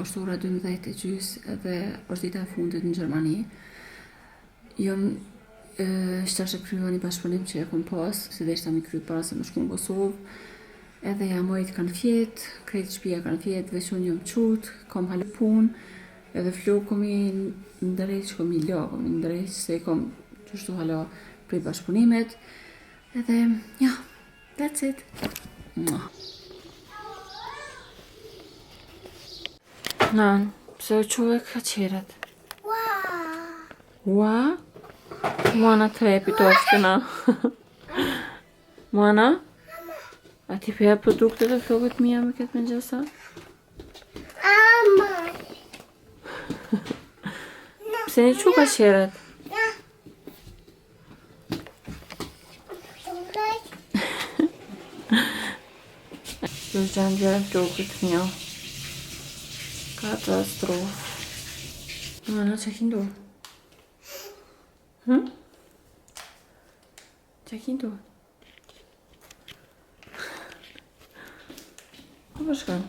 Është ora 12:30 edhe është dita e fundit në Gjermani. Jam shtash e kryva një bashkëpunim që e kom pas, se dhe ishta mi kry para se më shku në Kosovë. Edhe ja mojt kanë fjetë, krejtë shpia kanë fjetë, veç unë jam qut, kom halë punë, edhe flu kom i ndërrejt që kom i la, kom i ndërrejt se kom qështu hala prej bashkëpunimet. Edhe, ja, that's it. Nan, pse u quve ka qeret? Ua? Mana trepi to është na. Mana? A ti përja produktet e flokët mija me këtë mëngjesa? Pse një që ka qeret? Ju gjanë gjërën flokët mija. Katastrofë. Mana, që kindu? Që kindu? Ku përshkan?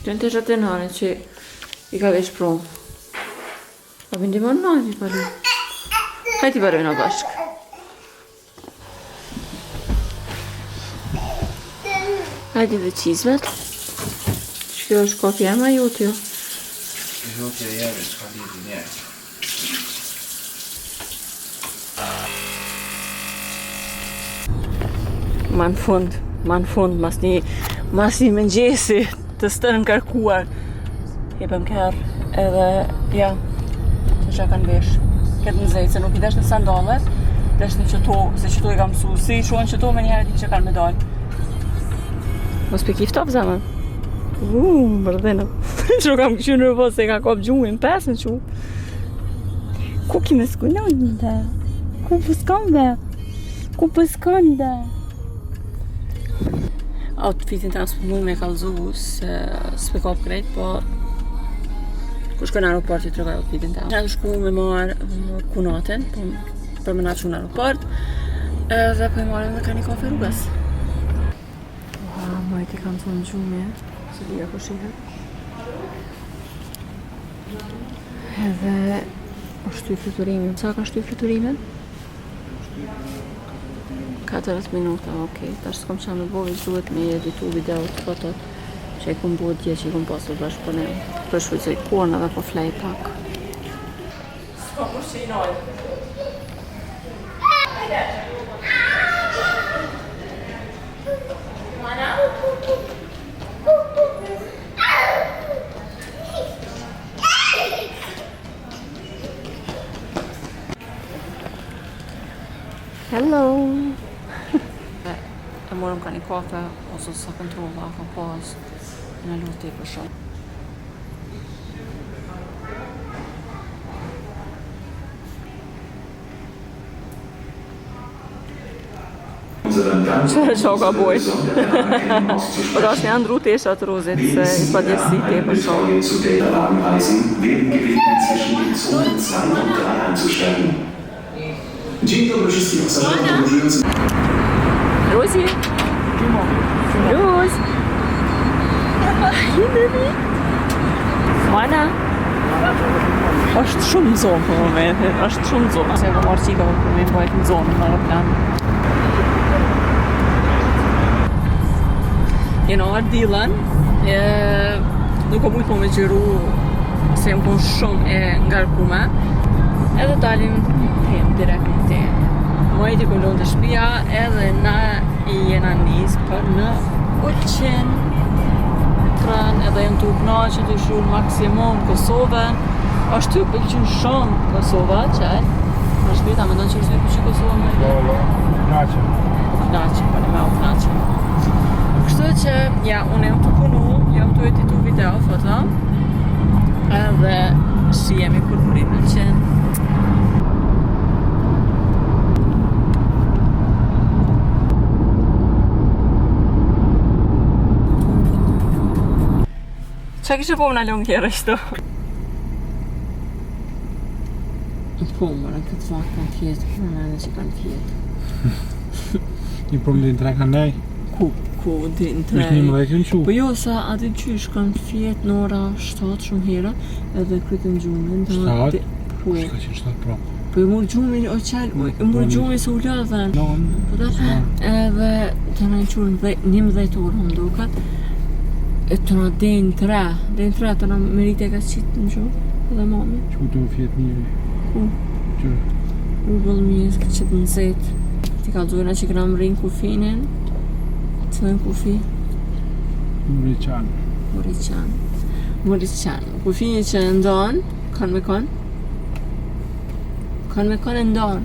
Që në të shatë e nane që i ka veç prumë. A bëndi më në nane i paru. Hajti paru në bashkë. Hajti dhe qizmet. Kjo është kopja ma jutë ju. Jutja jemi s'ka lidi njerë. Ma në fund, mas një mëngjesi të stërën karkuar. Jepëm kërë edhe, ja, që që kanë vesh. Këtë në zejtë, se nuk i desh në sandalet, desh në qëto, se qëto i kam su, si i shuan qëto me njerë ti që kanë me dalë. Mos për kiftov, zemën? Bërdhena. Që kam këshu në rëvës se ka kop gjuhin, pesën që. Ku kime s'kunon dhe? Ku pëskon dhe? Ku pëskon dhe? Outfitin të nësë për mu me kalzu se s'pe kop krejt, po ku shkoj në aeroport i të regoj outfitin të. Në shku me marë kunaten, për me naqu në aeroport, dhe për i marëm dhe ka një kafe rrugës. Majt i kam të në gjumë, se dhja po shihet. Edhe o shty fluturimin. Sa ka shty fluturimin? 40 minuta, okej. Tash s'kom qa me bo, veç duhet me editu videot, fotot që i kom bo dje që i kom pasur bashkëpunim. Për shvujtësoj korna dhe po flej pak. S'ka kur që i nojë. Hello! E morëm ka një kafe, ose sa kontrola ka pas, në lutë i për shumë. Që ka bojt? Për është një andru të esha të rozit, se i pa djesi të e për shumë. Dzień dobry wszystkim pasażerom podróżującym. Rosie? Rose? Mana? Është shumë zonë për momentin, është shumë zonë. Se ka marrë qika për me bëjt në zonë në aeroplan. Jena arë dilën, nuk o mujtë po me gjiru se më kon shumë e ngarkume, edhe dalim direkt në temë. Mojti këllon të shpia edhe na i jena njës për në uqin tran edhe jenë të uknaqën të shurë maksimum Kosove. Ashtu të pëlqyn shumë Kosova, qaj? Në shpita me ndonë që rësmi pëlqy Kosova me? Uknaqën. Uknaqën, për me uknaqën. Kështu që, ja, unë jam të punu, jam të editu video, foto, edhe shijemi kur përim në qenë. Qa kështë po më në lëngë kjerë ishtu? Po më në këtë fakt kanë fjetë, më në që kanë fjetë. Një problem të kanë nej. Ku din të Është 11 në shu. Po jo, sa aty qysh kanë fjet në ora 7 shumë hera, edhe krytën gjumin. 7? Po. Shka që 7 pra. Po i mur gjumin, o qel, i mur gjumin se u lëdhen. Po da, edhe të në qurë 11 orë më duket. E të në den 3 të në merite ka qitë në gjumë, edhe mami. Që të fjet njëri? Ku? Që? U bëllë mirë, ka qitë në zetë. Ti ka dzojna që këna më rinë kufinin. Cilën kufi? Muriqan. Kufini që e ndonë, kanë me kanë? Kanë me kanë e ndonë.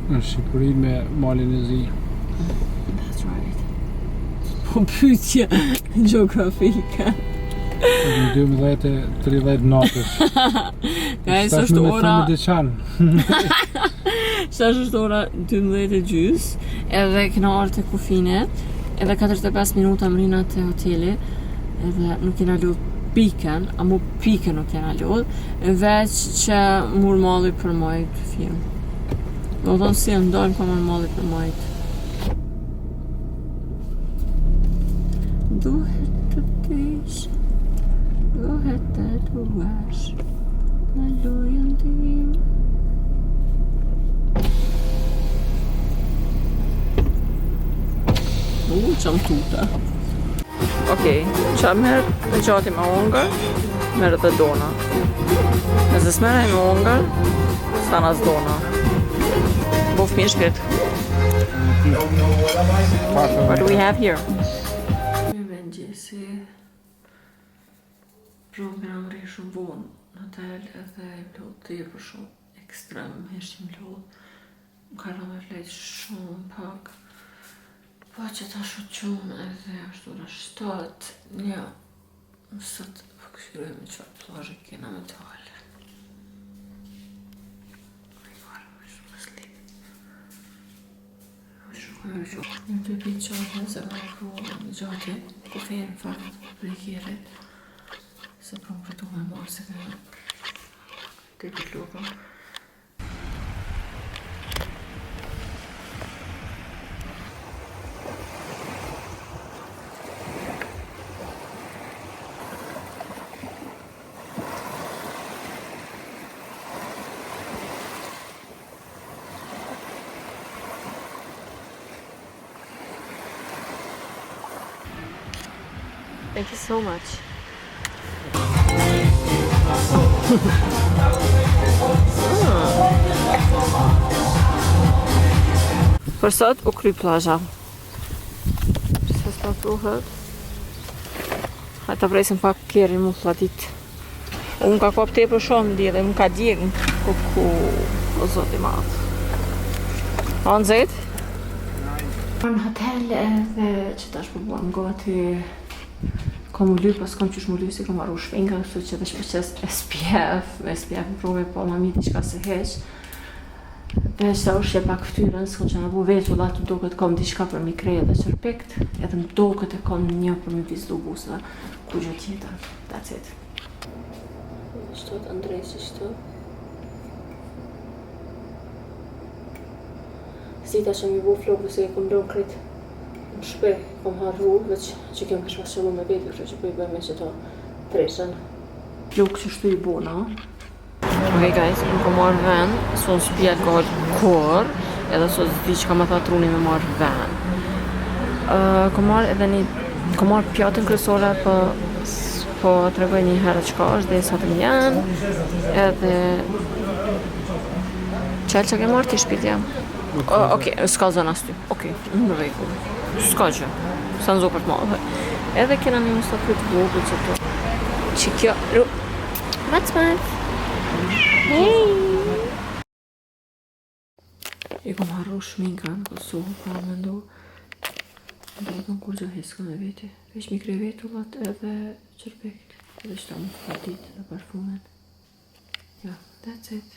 Në Shqipëri me malin e zi. That's right. Po pyetje geografike. Në 12:30 natës. Ka e së është ora... Shtash është ora 12:30, edhe kena orë të kufinet, edhe 45 minuta më rina të hoteli, edhe nuk kena lodh pikën, amo pikën nuk kena lodh, veç që mur malli për majt film. Do të thonë si e ndojmë ka mur malli për majt. Duhet të kesh, duhet të duash, në lojën tim. Qam tuta. Okej, qa merë dhe gjati me ongër, merë dhe dona. Nëse s'merë me ongër, s'tana s'dona. Bo fëmijë shpirt. What do we have here? Mëngjesi. Program rri shumë vonë në hotel edhe i plot të për shumë ekstrem, heshtë i mlodh. Më ka rëmë e flejtë shumë pak. Po që ta shoqum edhe ashtu ora 7, ja, sot po këshiroj me qërë plazhe kena me talë. Në të pi qatë se ka pru në gjati, ku fejnë fakt për i kjerit, se për më përtu me marë se ka të pi lukë. Thank you so much. Për sot u kry plazha. Sa s'pa pruhet. Hajde ta presim pak kjerin mu flatit. Unë ka kop tepër shumë di dhe më ka djegën. Kuku, o zot i madh. A në zet? Në hotel edhe që tash po buam gati. Kam u lyp, pas kam qysh mu lyp, si kam arru shpenga, kështu që dhe shpeqes SPF në prove, po ma mi diqka se heq. Dhe që ta u shqe pak ftyrën, s'ko që nga bu veç, u latë do këtë kam diqka për mi krej dhe qërpekt, edhe më do këtë e kam një për mi vizdu busë, ku gjë tjetër, that's it. Shtot Andrej që shtu. Sita që mi bu flokë, se e kom do kretë. Në shpe, kom harru, veç që kem kësh pas qëllu me veti, kështë që po i bëjmë që to treshen. Flokë që shtu i bona. Ok guys, më kom marrë ven, son s'pi alkohol kur, edhe son s'di që ka më tha truni me marrë ven. Kom marrë edhe një, kom marrë pjatën kryesore, po të regoj një herë që ka është dhe sa të janë, edhe qëllë që ke marrë ti shpitja. Ok, s'ka zona s'ty, ok, në rregull. S'ka që, sa në zopër të madhe. Edhe kena një mustafrit vogël që to. Që kjo... What's that? Hey! I kom harru shminkën, Kosovë, pa me ndu. Do të në kur gjë hiska me veti. Vesh mi krej vetullat edhe qërpekt. Edhe shta më fatit dhe parfumen. Ja, that's it.